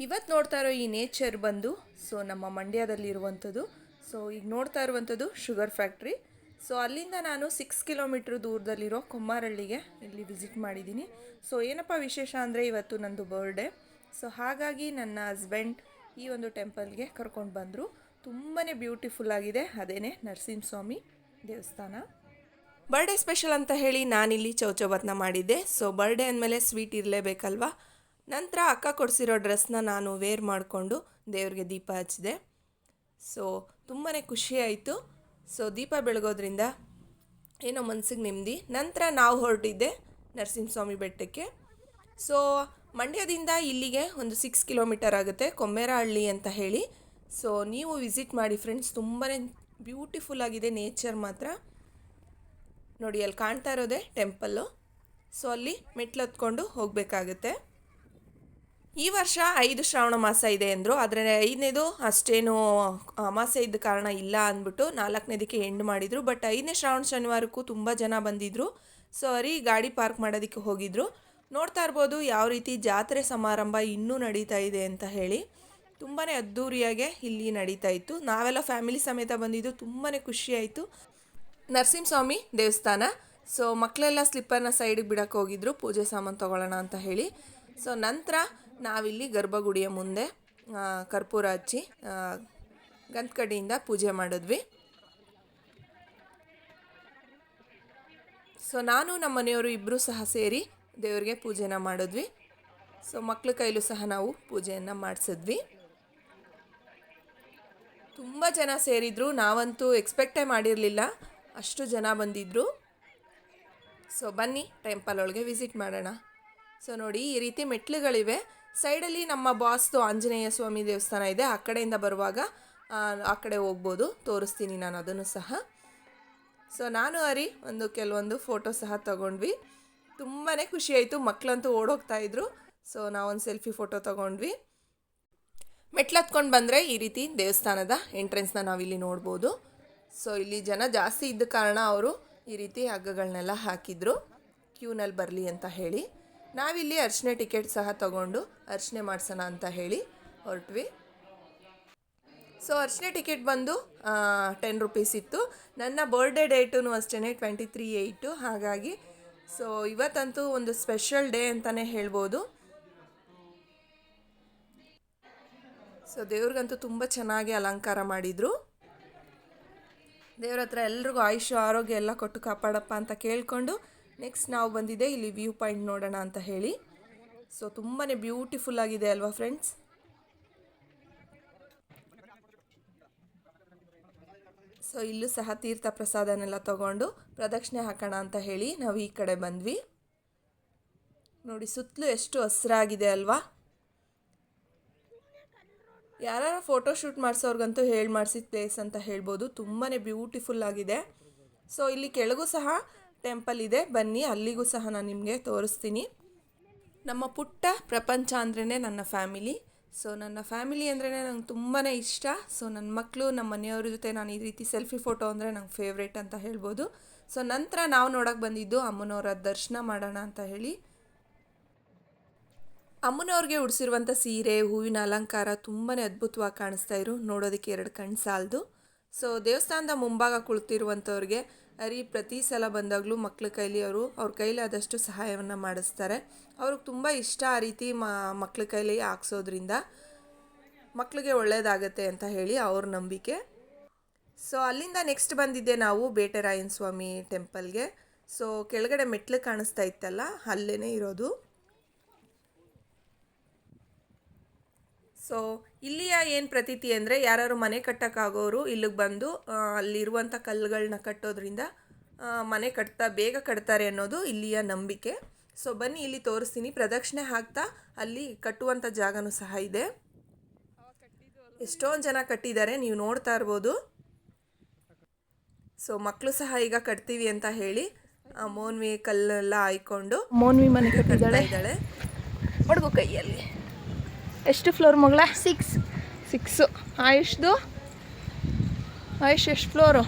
ಇವತ್ತು ನೋಡ್ತಾ ಇರೋ ಈ ನೇಚರ್ ಬಂದು ನಮ್ಮ ಮಂಡ್ಯದಲ್ಲಿರುವಂಥದ್ದು. ಈಗ ನೋಡ್ತಾ ಇರುವಂಥದ್ದು ಶುಗರ್ ಫ್ಯಾಕ್ಟ್ರಿ. ಅಲ್ಲಿಂದ ನಾನು 6 ಕಿಲೋಮೀಟ್ರ್ ದೂರದಲ್ಲಿರೋ ಕೊಮ್ಮಾರಳ್ಳಿಗೆ ಇಲ್ಲಿ ವಿಸಿಟ್ ಮಾಡಿದ್ದೀನಿ. ಏನಪ್ಪ ವಿಶೇಷ ಅಂದರೆ ಇವತ್ತು ನಂದು ಬರ್ಡೇ. ಹಾಗಾಗಿ ನನ್ನ ಹಸ್ಬೆಂಡ್ ಈ ಒಂದು ಟೆಂಪಲ್ಗೆ ಕರ್ಕೊಂಡು ಬಂದರು. ತುಂಬಾ ಬ್ಯೂಟಿಫುಲ್ ಆಗಿದೆ, ಅದೇನೇ ನರಸಿಂಹಸ್ವಾಮಿ ದೇವಸ್ಥಾನ. ಬರ್ಡೇ ಸ್ಪೆಷಲ್ ಅಂತ ಹೇಳಿ ನಾನಿಲ್ಲಿ ಚೌಚೌಬಾತ್ನ ಮಾಡಿದ್ದೆ. ಬರ್ಡೇ ಅಂದಮೇಲೆ ಸ್ವೀಟ್ ಇರಲೇಬೇಕಲ್ವಾ. ನಂತರ ಅಕ್ಕ ಕೊಡಿಸಿರೋ ಡ್ರೆಸ್ನ ನಾನು ವೇರ್ ಮಾಡಿಕೊಂಡು ದೇವ್ರಿಗೆ ದೀಪ ಹಚ್ಚಿದೆ. ತುಂಬಾ ಖುಷಿ ಆಯಿತು. ದೀಪ ಬೆಳಗೋದ್ರಿಂದ ಏನೋ ಮನಸ್ಸಿಗೆ ನೆಮ್ಮದಿ. ನಂತರ ನಾವು ಹೊರಟಿದ್ದೆ ನರಸಿಂಹಸ್ವಾಮಿ ಬೆಟ್ಟಕ್ಕೆ. ಮಂಡ್ಯದಿಂದ ಇಲ್ಲಿಗೆ ಒಂದು 6 ಕಿಲೋಮೀಟರ್ ಆಗುತ್ತೆ, ಕೊಮ್ಮೇರಹಳ್ಳಿ ಅಂತ ಹೇಳಿ. ನೀವು ವಿಸಿಟ್ ಮಾಡಿ ಫ್ರೆಂಡ್ಸ್, ತುಂಬಾ ಬ್ಯೂಟಿಫುಲ್ ಆಗಿದೆ ನೇಚರ್ ಮಾತ್ರ. ನೋಡಿ ಅಲ್ಲಿ ಕಾಣ್ತಾ ಇರೋದೇ ಟೆಂಪಲ್ಲು. ಅಲ್ಲಿ ಮೆಟ್ಲು ಹತ್ಕೊಂಡು ಹೋಗಬೇಕಾಗುತ್ತೆ. ಈ ವರ್ಷ 5 ಶ್ರಾವಣ ಮಾಸ ಇದೆ ಅಂದರು, ಆದರೆ 5ನೇದು ಅಷ್ಟೇನು ಅಮಾಸೆ ಇದ್ದ ಕಾರಣ ಇಲ್ಲ ಅಂದ್ಬಿಟ್ಟು 4ನೇದಕ್ಕೆ ಎಂಡ್ ಮಾಡಿದರು. ಬಟ್ 5ನೇ ಶ್ರಾವಣ ಶನಿವಾರಕ್ಕೂ ತುಂಬ ಜನ ಬಂದಿದ್ದರು. ಗಾಡಿ ಪಾರ್ಕ್ ಮಾಡೋದಕ್ಕೆ ಹೋಗಿದ್ರು. ನೋಡ್ತಾ ಇರ್ಬೋದು ಯಾವ ರೀತಿ ಜಾತ್ರೆ ಸಮಾರಂಭ ಇನ್ನೂ ನಡೀತಾ ಇದೆ ಅಂತ ಹೇಳಿ. ತುಂಬಾ ಅದ್ಧೂರಿಯಾಗೆ ಇಲ್ಲಿ ನಡೀತಾ ಇತ್ತು. ನಾವೆಲ್ಲ ಫ್ಯಾಮಿಲಿ ಸಮೇತ ಬಂದಿದ್ದು, ತುಂಬಾ ಖುಷಿಯಾಯಿತು. ನರಸಿಂಹಸ್ವಾಮಿ ದೇವಸ್ಥಾನ. ಮಕ್ಕಳೆಲ್ಲ ಸ್ಲಿಪ್ಪರ್ನ ಸೈಡಿಗೆ ಬಿಡೋಕ್ಕೆ ಹೋಗಿದ್ರು, ಪೂಜೆ ಸಾಮಾನು ತೊಗೊಳ್ಳೋಣ ಅಂತ ಹೇಳಿ. ನಂತರ ನಾವಿಲ್ಲಿ ಗರ್ಭಗುಡಿಯ ಮುಂದೆ ಕರ್ಪೂರ ಹಚ್ಚಿ ಗಂಧಕಡ್ಡಿಯಿಂದ ಪೂಜೆ ಮಾಡಿದ್ವಿ. ನಾನು ನಮ್ಮ ಮನೆಯವರು ಇಬ್ಬರು ಸಹ ಸೇರಿ ದೇವರಿಗೆ ಪೂಜೆನ ಮಾಡಿದ್ವಿ. ಮಕ್ಕಳ ಕೈಲೂ ಸಹ ನಾವು ಪೂಜೆಯನ್ನು ಮಾಡಿಸಿದ್ವಿ. ತುಂಬ ಜನ ಸೇರಿದ್ರು, ನಾವಂತೂ ಎಕ್ಸ್ಪೆಕ್ಟೇ ಮಾಡಿರಲಿಲ್ಲ ಅಷ್ಟು ಜನ ಬಂದಿದ್ದರು. ಬನ್ನಿ ಟೆಂಪಲ್ ಒಳಗೆ ವಿಸಿಟ್ ಮಾಡೋಣ. ನೋಡಿ ಈ ರೀತಿ ಮೆಟ್ಲುಗಳಿವೆ. ಸೈಡಲ್ಲಿ ನಮ್ಮ ಬಾಸ್ದು ಆಂಜನೇಯ ಸ್ವಾಮಿ ದೇವಸ್ಥಾನ ಇದೆ. ಆ ಕಡೆಯಿಂದ ಬರುವಾಗ ಆ ಕಡೆ ಹೋಗ್ಬೋದು, ತೋರಿಸ್ತೀನಿ ನಾನು ಅದನ್ನು ಸಹ. ನಾನು ಕೆಲವೊಂದು ಫೋಟೋ ಸಹ ತಗೊಂಡ್ವಿ. ತುಂಬಾ ಖುಷಿಯಾಯಿತು. ಮಕ್ಕಳಂತೂ ಓಡೋಗ್ತಾಯಿದ್ರು. ನಾವೊಂದು ಸೆಲ್ಫಿ ಫೋಟೋ ತೊಗೊಂಡ್ವಿ. ಮೆಟ್ಲು ಹತ್ಕೊಂಡು ಬಂದರೆ ಈ ರೀತಿ ದೇವಸ್ಥಾನದ ಎಂಟ್ರೆನ್ಸ್ನ ನಾವಿಲ್ಲಿ ನೋಡ್ಬೋದು. ಇಲ್ಲಿ ಜನ ಜಾಸ್ತಿ ಇದ್ದ ಕಾರಣ ಅವರು ಈ ರೀತಿ ಹಗ್ಗಗಳನ್ನೆಲ್ಲ ಹಾಕಿದ್ರು, ಕ್ಯೂನಲ್ಲಿ ಬರಲಿ ಅಂತ ಹೇಳಿ. ನಾವಿಲ್ಲಿ ಅರ್ಶಿನೆ ಟಿಕೆಟ್ ಸಹ ತೊಗೊಂಡು ಅರ್ಶಿನೆ ಮಾಡಿಸೋಣ ಅಂತ ಹೇಳಿ ಹೊರಟ್ವಿ. ಅರ್ಶಿನೆ ಟಿಕೆಟ್ ಬಂದು 10 ರುಪೀಸ್ ಇತ್ತು. ನನ್ನ ಬರ್ಡೇ ಡೇಟೂ ಅಷ್ಟೇ 23/8. ಹಾಗಾಗಿ ಇವತ್ತಂತೂ ಒಂದು ಸ್ಪೆಷಲ್ ಡೇ ಅಂತಲೇ ಹೇಳ್ಬೋದು. ದೇವ್ರಿಗಂತೂ ತುಂಬ ಚೆನ್ನಾಗಿ ಅಲಂಕಾರ ಮಾಡಿದರು. ದೇವ್ರ ಹತ್ರ ಎಲ್ರಿಗೂ ಆಯುಷ್ ಆರೋಗ್ಯ ಎಲ್ಲ ಕೊಟ್ಟು ಕಾಪಾಡಪ್ಪ ಅಂತ ಕೇಳಿಕೊಂಡು ನೆಕ್ಸ್ಟ್ ನಾವು ಬಂದಿದ್ದೆ ಇಲ್ಲಿ ವ್ಯೂ ಪಾಯಿಂಟ್ ನೋಡೋಣ ಅಂತ ಹೇಳಿ. ತುಂಬಾ ಬ್ಯೂಟಿಫುಲ್ ಆಗಿದೆ ಅಲ್ವಾ ಫ್ರೆಂಡ್ಸ್. ಇಲ್ಲೂ ಸಹ ತೀರ್ಥ ಪ್ರಸಾದನೆಲ್ಲ ತಗೊಂಡು ಪ್ರದಕ್ಷಿಣೆ ಹಾಕೋಣ ಅಂತ ಹೇಳಿ ನಾವು ಈ ಕಡೆ ಬಂದ್ವಿ. ನೋಡಿ ಸುತ್ತಲೂ ಎಷ್ಟು ಹಸಿರಾಗಿದೆ ಅಲ್ವಾ. ಯಾರು ಫೋಟೋಶೂಟ್ ಮಾಡಿಸೋರ್ಗಂತೂ ಹೇಳಿ ಮಾಡಿಸಿದ ಪ್ಲೇಸ್ ಅಂತ ಹೇಳ್ಬೋದು. ತುಂಬಾ ಬ್ಯೂಟಿಫುಲ್ ಆಗಿದೆ. ಇಲ್ಲಿ ಕೆಳಗೂ ಸಹ ಟೆಂಪಲ್ ಇದೆ, ಬನ್ನಿ ಅಲ್ಲಿಗೂ ಸಹ ನಾನು ನಿಮಗೆ ತೋರಿಸ್ತೀನಿ. ನಮ್ಮ ಪುಟ್ಟ ಪ್ರಪಂಚ ಅಂದ್ರೇ ನನ್ನ ಫ್ಯಾಮಿಲಿ. ನನ್ನ ಫ್ಯಾಮಿಲಿ ಅಂದ್ರೇ ನಂಗೆ ತುಂಬಾ ಇಷ್ಟ. ನನ್ನ ಮಕ್ಕಳು, ನಮ್ಮ ಮನೆಯವ್ರ ಜೊತೆ ನಾನು ಈ ರೀತಿ ಸೆಲ್ಫಿ ಫೋಟೋ ಅಂದರೆ ನಂಗೆ ಫೇವ್ರೇಟ್ ಅಂತ ಹೇಳ್ಬೋದು. ನಂತರ ನಾವು ನೋಡೋಕೆ ಬಂದಿದ್ದು ಅಮ್ಮನವರ ದರ್ಶನ ಮಾಡೋಣ ಅಂತ ಹೇಳಿ. ಅಮ್ಮನವ್ರಿಗೆ ಉಡಿಸಿರುವಂಥ ಸೀರೆ, ಹೂವಿನ ಅಲಂಕಾರ ತುಂಬಾ ಅದ್ಭುತವಾಗಿ ಕಾಣಿಸ್ತಾ ಇರು, ನೋಡೋದಕ್ಕೆ 2 ಕಣ್ಣು ಸಾಲದು. ದೇವಸ್ಥಾನದ ಮುಂಭಾಗ ಕುಳಿತಿರುವಂಥವ್ರಿಗೆ ಪ್ರತಿ ಸಲ ಬಂದಾಗಲೂ ಮಕ್ಕಳ ಕೈಲಿ ಅವ್ರ ಕೈಲಾದಷ್ಟು ಸಹಾಯವನ್ನು ಮಾಡಿಸ್ತಾರೆ. ಅವ್ರಿಗೆ ತುಂಬ ಇಷ್ಟ ಆ ರೀತಿ ಮಕ್ಕಳ ಕೈಲಿ ಹಾಕ್ಸೋದ್ರಿಂದ ಮಕ್ಕಳಿಗೆ ಒಳ್ಳೆಯದಾಗತ್ತೆ ಅಂತ ಹೇಳಿ ಅವ್ರ ನಂಬಿಕೆ. ಅಲ್ಲಿಂದ ನೆಕ್ಸ್ಟ್ ಬಂದಿದ್ದೆ ನಾವು ಬೇಟೆರಾಯನ ಸ್ವಾಮಿ ಟೆಂಪಲ್ಗೆ. ಕೆಳಗಡೆ ಮೆಟ್ಲು ಕಾಣಿಸ್ತಾ ಇತ್ತಲ್ಲ, ಅಲ್ಲೇ ಇರೋದು. ಇಲ್ಲಿಯ ಏನು ಪ್ರತೀತಿ ಅಂದರೆ, ಯಾರು ಮನೆ ಕಟ್ಟೋಕ್ಕಾಗೋರು ಇಲ್ಲಿಗೆ ಬಂದು ಅಲ್ಲಿರುವಂಥ ಕಲ್ಲುಗಳನ್ನ ಕಟ್ಟೋದ್ರಿಂದ ಮನೆ ಬೇಗ ಕಟ್ತಾರೆ ಅನ್ನೋದು ಇಲ್ಲಿಯ ನಂಬಿಕೆ. ಬನ್ನಿ ಇಲ್ಲಿ ತೋರಿಸ್ತೀನಿ. ಪ್ರದಕ್ಷಿಣೆ ಹಾಕ್ತಾ ಅಲ್ಲಿ ಕಟ್ಟುವಂಥ ಜಾಗನೂ ಸಹ ಇದೆ. ಎಷ್ಟೊಂದು ಜನ ಕಟ್ಟಿದ್ದಾರೆ, ನೀವು ನೋಡ್ತಾ ಇರ್ಬೋದು. ಮಕ್ಕಳು ಸಹ ಈಗ ಕಟ್ತೀವಿ ಅಂತ ಹೇಳಿ ಮೋನ್ವಿ ಕಲ್ಲೆಲ್ಲ ಹಾಯ್ಕೊಂಡು ಮೋನ್ವಿ ಮನೆ ಕಟ್ಟಿದ್ದಾಳೆ. ಹೊಡ್ಗು ಕೈಯಲ್ಲಿ. ಎಷ್ಟು ಫ್ಲೋರ್ ಮಗಳ? 6. ಆಯುಷ್ದು? ಆಯುಷ್ ಎಷ್ಟು ಫ್ಲೋರು?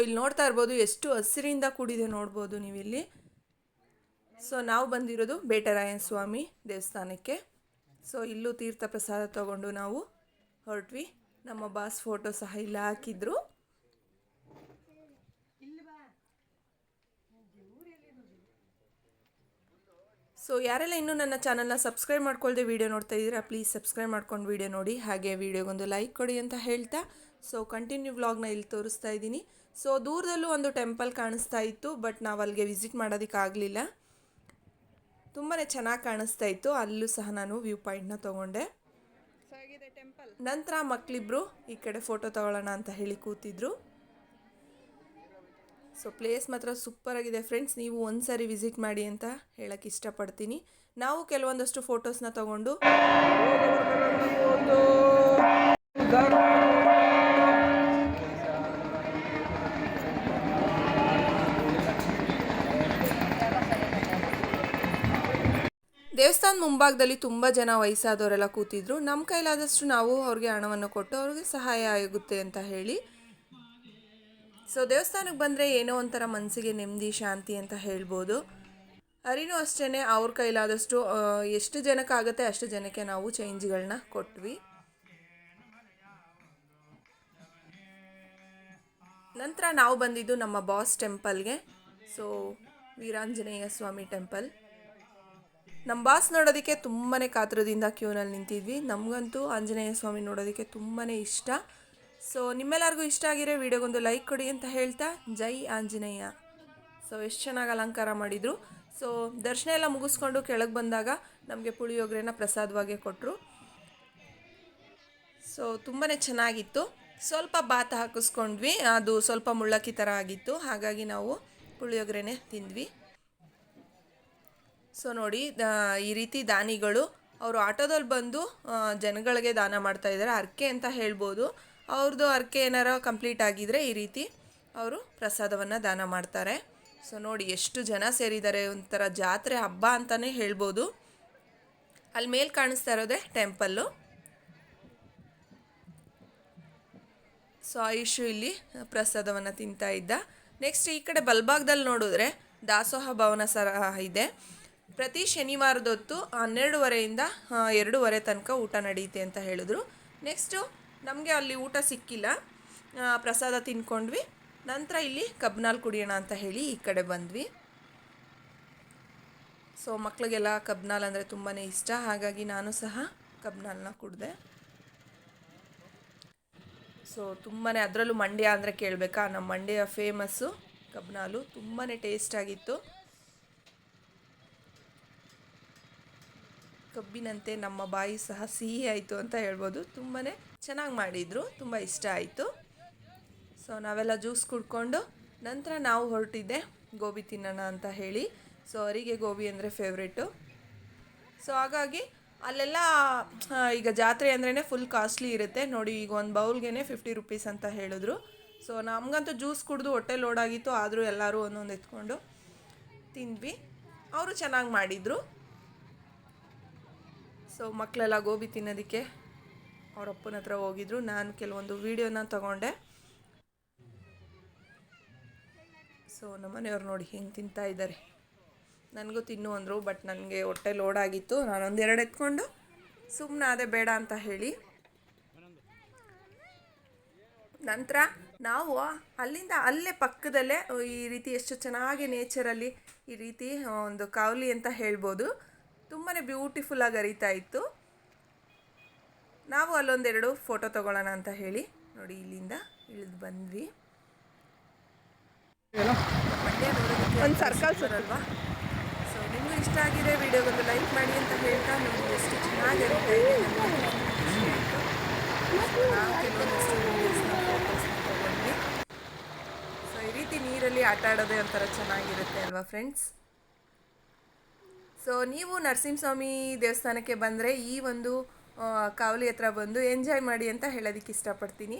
ಇಲ್ಲಿ ನೋಡ್ತಾ ಇರ್ಬೋದು ಎಷ್ಟು ಹಸಿರಿಂದ ಕೂಡಿದೆ ನೋಡ್ಬೋದು ನೀವಿಲ್ಲಿ. ಸೊ ನಾವು ಬಂದಿರೋದು ಬೇಟರಾಯನ ಸ್ವಾಮಿ ದೇವಸ್ಥಾನಕ್ಕೆ. ಸೊ ಇಲ್ಲೂ ತೀರ್ಥ ಪ್ರಸಾದ ತಗೊಂಡು ನಾವು ಹೊರಟ್ವಿ. ನಮ್ಮ ಬಾಸ್ ಫೋಟೋ ಸಹ ಇಲ್ಲ ಹಾಕಿದ್ರು. ಸೊ ಯಾರೆಲ್ಲ ಇನ್ನೂ ನನ್ನ ಚಾನಲ್ನ ಸಬ್ಸ್ಕ್ರೈಬ್ ಮಾಡ್ಕೊಳ್ದೆ ವೀಡಿಯೋ ನೋಡ್ತಾ ಇದ್ದೀರಾ, ಪ್ಲೀಸ್ ಸಬ್ಸ್ಕ್ರೈಬ್ ಮಾಡ್ಕೊಂಡು ವೀಡಿಯೋ ನೋಡಿ, ಹಾಗೆ ವೀಡಿಯೋಗೊಂದು ಲೈಕ್ ಕೊಡಿ ಅಂತ ಹೇಳ್ತಾ ಸೊ ಕಂಟಿನ್ಯೂ ವ್ಲಾಗ್ನ ಇಲ್ಲಿ ತೋರಿಸ್ತಾ ಇದ್ದೀನಿ. ಸೊ ದೂರದಲ್ಲೂ ಒಂದು ಟೆಂಪಲ್ ಕಾಣಿಸ್ತಾ ಇತ್ತು, ಬಟ್ ನಾವು ಅಲ್ಲಿಗೆ ವಿಸಿಟ್ ಮಾಡೋದಕ್ಕಾಗಲಿಲ್ಲ. ತುಂಬಾ ಚೆನ್ನಾಗಿ ಕಾಣಿಸ್ತಾ ಇತ್ತು, ಅಲ್ಲೂ ಸಹ ನಾನು ವ್ಯೂ ಪಾಯಿಂಟ್ನ ತೊಗೊಂಡೆ. ನಂತರ ಮಕ್ಕಳಿಬ್ರು ಈ ಕಡೆ ಫೋಟೋ ತಗೊಳ್ಳೋಣ ಅಂತ ಹೇಳಿ ಕೂತಿದ್ರು. ಸೊ ಪ್ಲೇಸ್ ಮಾತ್ರ ಸೂಪರ್ ಆಗಿದೆ ಫ್ರೆಂಡ್ಸ್, ನೀವು ಒಂದ್ಸರಿ ವಿಸಿಟ್ ಮಾಡಿ ಅಂತ ಹೇಳಕ್ಕೆ ಇಷ್ಟಪಡ್ತೀನಿ. ನಾವು ಕೆಲವೊಂದಷ್ಟು ಫೋಟೋಸ್ನ ತಗೊಂಡು ದೇವಸ್ಥಾನ ಮುಂಭಾಗದಲ್ಲಿ ತುಂಬ ಜನ ವಯಸ್ಸಾದವರೆಲ್ಲ ಕೂತಿದ್ರು. ನಮ್ಮ ಕೈಲಾದಷ್ಟು ನಾವು ಅವ್ರಿಗೆ ಹಣವನ್ನು ಕೊಟ್ಟು ಅವ್ರಿಗೆ ಸಹಾಯ ಆಗುತ್ತೆ ಅಂತ ಹೇಳಿ. ಸೊ ದೇವಸ್ಥಾನಕ್ಕೆ ಬಂದರೆ ಏನೋ ಒಂಥರ ಮನಸ್ಸಿಗೆ ನೆಮ್ಮದಿ, ಶಾಂತಿ ಅಂತ ಹೇಳ್ಬೋದು. ಅರಿನೂ ಅಷ್ಟೇ, ಅವ್ರ ಕೈಲಾದಷ್ಟು ಎಷ್ಟು ಜನಕ್ಕಾಗುತ್ತೆ ಅಷ್ಟು ಜನಕ್ಕೆ ನಾವು ಚೇಂಜ್ಗಳನ್ನ ಕೊಟ್ವಿ. ನಂತರ ನಾವು ಬಂದಿದ್ದು ನಮ್ಮ ಬಾಸ್ ಟೆಂಪಲ್ಗೆ. ಸೊ ವೀರಾಂಜನೇಯ ಸ್ವಾಮಿ ಟೆಂಪಲ್. ನಮ್ಮ ಬಾಸ್ ನೋಡೋದಕ್ಕೆ ತುಂಬಾ ಕಾತುರದಿಂದ ಕ್ಯೂನಲ್ಲಿ ನಿಂತಿದ್ವಿ. ನಮಗಂತೂ ಆಂಜನೇಯ ಸ್ವಾಮಿ ನೋಡೋದಕ್ಕೆ ತುಂಬಾ ಇಷ್ಟ. ಸೊ ನಿಮ್ಮೆಲ್ಲರಿಗೂ ಇಷ್ಟ ಆಗಿರೋ ವಿಡಿಯೋಗೊಂದು ಲೈಕ್ ಕೊಡಿ ಅಂತ ಹೇಳ್ತಾ ಜೈ ಆಂಜನೇಯ. ಸೊ ಎಷ್ಟು ಚೆನ್ನಾಗಿ ಅಲಂಕಾರ ಮಾಡಿದರು. ಸೊ ದರ್ಶನ ಎಲ್ಲ ಮುಗಿಸ್ಕೊಂಡು ಕೆಳಗೆ ಬಂದಾಗ ನಮಗೆ ಪುಳಿಯೋಗರೆನ ಪ್ರಸಾದವಾಗಿ ಕೊಟ್ಟರು. ಸೊ ತುಂಬಾ ಚೆನ್ನಾಗಿತ್ತು. ಸ್ವಲ್ಪ ಭಾತ ಹಾಕಿಸ್ಕೊಂಡ್ವಿ, ಅದು ಸ್ವಲ್ಪ ಮುಳ್ಳಕ್ಕಿ ಥರ ಆಗಿತ್ತು, ಹಾಗಾಗಿ ನಾವು ಪುಳಿಯೋಗರೆನೇ ತಿಂದ್ವಿ. ಸೊ ನೋಡಿ, ಈ ರೀತಿ ದಾನಿಗಳು ಅವರು ಆಟೋದಲ್ಲಿ ಬಂದು ಜನಗಳಿಗೆ ದಾನ ಮಾಡ್ತಾ ಇದ್ದಾರೆ. ಹರಕೆ ಅಂತ ಹೇಳ್ಬೋದು. ಅವ್ರದ್ದು ಹರಕೆ ಏನಾರ ಕಂಪ್ಲೀಟ್ ಆಗಿದ್ರೆ ಈ ರೀತಿ ಅವರು ಪ್ರಸಾದವನ್ನು ದಾನ ಮಾಡ್ತಾರೆ. ಸೊ ನೋಡಿ ಎಷ್ಟು ಜನ ಸೇರಿದ್ದಾರೆ, ಒಂಥರ ಜಾತ್ರೆ ಹಬ್ಬ ಅಂತಲೇ ಹೇಳ್ಬೋದು. ಅಲ್ಲಿ ಮೇಲೆ ಕಾಣಿಸ್ತಾ ಇರೋದೇ ಟೆಂಪಲ್ಲು. ಸೊ ಆಯುಷು ಇಲ್ಲಿ ಪ್ರಸಾದವನ್ನು ತಿಂತಾ ಇದ್ದ. ನೆಕ್ಸ್ಟ್ ಈ ಕಡೆ ಬಲಭಾಗದಲ್ಲಿ ನೋಡಿದ್ರೆ ದಾಸೋಹ ಭವನ ಸರ ಇದೆ. ಪ್ರತಿ ಶನಿವಾರದೊತ್ತು 12:30ಯಿಂದ 2:30 ತನಕ ಊಟ ನಡೆಯುತ್ತೆ ಅಂತ ಹೇಳಿದ್ರು. ನೆಕ್ಸ್ಟು ನಮಗೆ ಅಲ್ಲಿ ಊಟ ಸಿಕ್ಕಿಲ್ಲ, ಪ್ರಸಾದ ತಿನ್ಕೊಂಡ್ವಿ. ನಂತರ ಇಲ್ಲಿ ಕಬ್ನಾಲ್ ಕುಡಿಯೋಣ ಅಂತ ಹೇಳಿ ಈ ಕಡೆ ಬಂದ್ವಿ. ಸೊ ಮಕ್ಕಳಿಗೆಲ್ಲ ಕಬ್ನಾಲ್ ಅಂದರೆ ತುಂಬಾ ಇಷ್ಟ, ಹಾಗಾಗಿ ನಾನು ಸಹ ಕಬ್ನಾಲ್ನ ಕುಡಿದೆ. ಸೊ ತುಂಬಾ, ಅದರಲ್ಲೂ ಮಂಡ್ಯ ಅಂದರೆ ಕೇಳಬೇಕಾ, ನಮ್ಮ ಮಂಡ್ಯ ಫೇಮಸ್ಸು ಕಬ್ನಾಲು. ತುಂಬಾ ಟೇಸ್ಟಾಗಿತ್ತು. ಕಬ್ಬಿನಂತೆ ನಮ್ಮ ಬಾಯಿ ಸಹ ಸಿಹಿ ಆಯಿತು ಅಂತ ಹೇಳ್ಬೋದು. ತುಂಬಾ ಚೆನ್ನಾಗಿ ಮಾಡಿದರು, ತುಂಬ ಇಷ್ಟ ಆಯಿತು. ಸೊ ನಾವೆಲ್ಲ ಜ್ಯೂಸ್ ಕುಡ್ಕೊಂಡು ನಂತರ ನಾವು ಹೊರಟಿದ್ದೆ ಗೋಬಿ ತಿನ್ನೋಣ ಅಂತ ಹೇಳಿ. ಸೊ ಅವರಿಗೆ ಗೋಬಿ ಅಂದರೆ ಫೇವ್ರೇಟು. ಸೊ ಹಾಗಾಗಿ ಅಲ್ಲೆಲ್ಲ ಈಗ ಜಾತ್ರೆ ಅಂದ್ರೇ ಫುಲ್ ಕಾಸ್ಟ್ಲಿ ಇರುತ್ತೆ ನೋಡಿ. ಈಗ ಒಂದು ಬೌಲ್ಗೆ 50 ರೂಪೀಸ್ ಅಂತ ಹೇಳಿದ್ರು. ಸೊ ನಮಗಂತೂ ಜ್ಯೂಸ್ ಕುಡಿದು ಹೊಟ್ಟೆ ಲೋಡ್ ಆಗಿತ್ತು, ಆದರೂ ಎಲ್ಲರೂ ಒಂದೊಂದು ಎತ್ಕೊಂಡು ತಿಂದ್ವಿ. ಅವರು ಚೆನ್ನಾಗಿ ಮಾಡಿದರು. ಸೊ ಮಕ್ಕಳೆಲ್ಲ ಗೋಬಿ ತಿನ್ನೋದಕ್ಕೆ ಅವ್ರ ಅಪ್ಪನ ಹತ್ರ ಹೋಗಿದ್ರು. ನಾನು ಕೆಲವೊಂದು ವೀಡಿಯೋನ ತಗೊಂಡೆ. ಸೊ ನಮ್ಮನೆಯವ್ರು ನೋಡಿ ಹೆಂಗೆ ತಿಂತಾ ಇದ್ದಾರೆ. ನನಗೂ ತಿನ್ನು ಅಂದರು, ಬಟ್ ನನಗೆ ಹೊಟ್ಟೆ ಲೋಡ್ ಆಗಿತ್ತು. ನಾನೊಂದೆರಡು ಎತ್ಕೊಂಡು ಸುಮ್ಮನೆ ಅದೇ ಬೇಡ ಅಂತ ಹೇಳಿ. ನಂತರ ನಾವು ಅಲ್ಲಿಂದ ಅಲ್ಲೇ ಪಕ್ಕದಲ್ಲೇ ಈ ರೀತಿ ಎಷ್ಟು ಚೆನ್ನಾಗಿ ನೇಚರಲ್ಲಿ ಈ ರೀತಿ ಒಂದು ಕಾವಲಿ ಅಂತ ಹೇಳ್ಬೋದು, ತುಂಬಾ ಬ್ಯೂಟಿಫುಲ್ಲಾಗಿ ಹರಿತಾ ಇತ್ತು. ನಾವು ಅಲ್ಲೊಂದೆರಡು ಫೋಟೋ ತೊಗೊಳ್ಳೋಣ ಅಂತ ಹೇಳಿ ನೋಡಿ ಇಲ್ಲಿಂದ ಇಳಿದು ಬಂದ್ವಿ. ಮಂಡ್ಯ ನೋಡೋದಕ್ಕೆ ಒಂದು ಸರ್ಕಲ್ ಅಲ್ವಾ. ಸೊ ನಿಮಗೂ ಇಷ್ಟ ಆಗಿದೆ ವಿಡಿಯೋಗೊಂದು ಲೈಕ್ ಮಾಡಿ ಅಂತ ಹೇಳ್ತಾ ನೋಡಿ ಎಷ್ಟು ಚೆನ್ನಾಗಿ ಹರಿತಾ ಇದೆ. ನಾವು ಕೆಲವೊಂದಷ್ಟು ವೀಡಿಯೋಸ್ನ ಫೋಟೋಸ್ನ ತೊಗೊಂಡ್ವಿ. ಸೊ ಈ ರೀತಿ ನೀರಲ್ಲಿ ಆಟ ಆಡೋದೇ ಒಂಥರ ಚೆನ್ನಾಗಿರುತ್ತೆ ಅಲ್ವಾ ಫ್ರೆಂಡ್ಸ್. ಸೊ ನೀವು ನರಸಿಂಹಸ್ವಾಮಿ ದೇವಸ್ಥಾನಕ್ಕೆ ಬಂದರೆ ಈ ಒಂದು ಕಾವಲಿ ಹತ್ರ ಬಂದು ಎಂಜಾಯ್ ಮಾಡಿ ಅಂತ ಹೇಳೋದಕ್ಕೆ ಇಷ್ಟಪಡ್ತೀನಿ.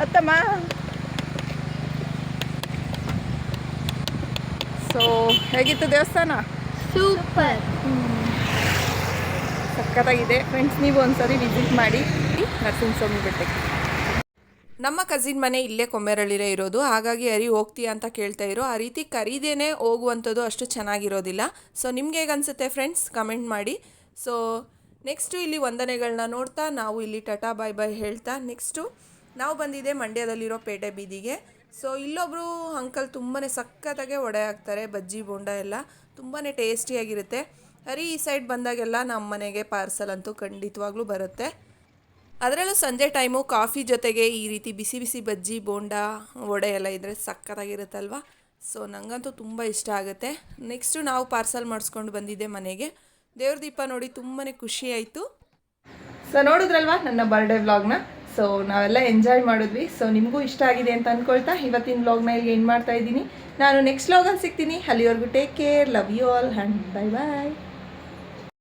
ಅತ್ತಮ್ಮ ಸೊ ಹೇಗಿತ್ತು ದೇವಸ್ಥಾನ? ಸೂಪರ್, ಸಖತ್ತಾಗಿದೆ ಫ್ರೆಂಡ್ಸ್. ನೀವು ಒಂದ್ಸರಿ ವಿಸಿಟ್ ಮಾಡಿ ನರಸಿಂಹಸ್ವಾಮಿ ಬೆಟ್ಟಕ್ಕೆ. ನಮ್ಮ ಕಸಿನ್ ಮನೆ ಇಲ್ಲೇ ಕೊಮ್ಮೆರಳ್ಳಿರೇ ಇರೋದು, ಹಾಗಾಗಿ ಹರಿ ಹೋಗ್ತೀಯಾ ಅಂತ ಕೇಳ್ತಾ ಇರೋ. ಆ ರೀತಿ ಕರೀದೇನೆ ಹೋಗುವಂಥದ್ದು ಅಷ್ಟು ಚೆನ್ನಾಗಿರೋದಿಲ್ಲ. ಸೊ ನಿಮ್ಗೆ ಹೇಗೆ ಅನಿಸುತ್ತೆ ಫ್ರೆಂಡ್ಸ್, ಕಮೆಂಟ್ ಮಾಡಿ. ಸೊ ನೆಕ್ಸ್ಟು ಇಲ್ಲಿ ವಂದನೆಗಳನ್ನ ನೋಡ್ತಾ ನಾವು ಇಲ್ಲಿ ಟಾಟಾ ಬಾಯ್ ಬಾಯ್ ಹೇಳ್ತಾ ನೆಕ್ಸ್ಟು ನಾವು ಬಂದಿದ್ದೆ ಮಂಡ್ಯದಲ್ಲಿರೋ ಪೇಟೆ ಬೀದಿಗೆ. ಸೊ ಇಲ್ಲೊಬ್ಬರು ಅಂಕಲ್ ತುಂಬಾ ಸಖತ್ತಾಗೆ ವಡೆ ಹಾಕ್ತಾರೆ, ಬಜ್ಜಿ ಬೋಂಡ ಎಲ್ಲ ತುಂಬಾ ಟೇಸ್ಟಿಯಾಗಿರುತ್ತೆ. ಹರಿ ಈ ಸೈಡ್ ಬಂದಾಗೆಲ್ಲ ನಮ್ಮ ಮನೆಗೆ ಪಾರ್ಸಲ್ ಅಂತೂ ಖಂಡಿತವಾಗ್ಲೂ ಬರುತ್ತೆ. ಅದರಲ್ಲೂ ಸಂಜೆ ಟೈಮು ಕಾಫಿ ಜೊತೆಗೆ ಈ ರೀತಿ ಬಿಸಿ ಬಿಸಿ ಬಜ್ಜಿ ಬೋಂಡ ವಡೆ ಎಲ್ಲ ಇದ್ದರೆ ಸಖತ್ತಾಗಿರುತ್ತಲ್ವ. ಸೊ ನನಗಂತೂ ತುಂಬ ಇಷ್ಟ ಆಗುತ್ತೆ. ನೆಕ್ಸ್ಟು ನಾವು ಪಾರ್ಸಲ್ ಮಾಡಿಸ್ಕೊಂಡು ಬಂದಿದ್ದೆ ಮನೆಗೆ. ದೇವ್ರ ದೀಪ ನೋಡಿ ತುಂಬಾ ಖುಷಿ ಆಯಿತು. ಸೊ ನೋಡಿದ್ರಲ್ವ ನನ್ನ ಬರ್ಡೇ ವ್ಲಾಗ್ನ. ಸೊ ನಾವೆಲ್ಲ ಎಂಜಾಯ್ ಮಾಡಿದ್ವಿ. ಸೊ ನಿಮಗೂ ಇಷ್ಟ ಆಗಿದೆ ಅಂತ ಅಂದ್ಕೊಳ್ತಾ ಇವತ್ತಿನ ವ್ಲಾಗ್ನ ಇಲ್ಲಿ ಏನು ಮಾಡ್ತಾ ಇದ್ದೀನಿ. ನಾನು ನೆಕ್ಸ್ಟ್ ವ್ಲಾಗಲ್ಲಿ ಸಿಗ್ತೀನಿ. ಅಲ್ಲಿವರೆಗೂ take care, love you all and bye bye.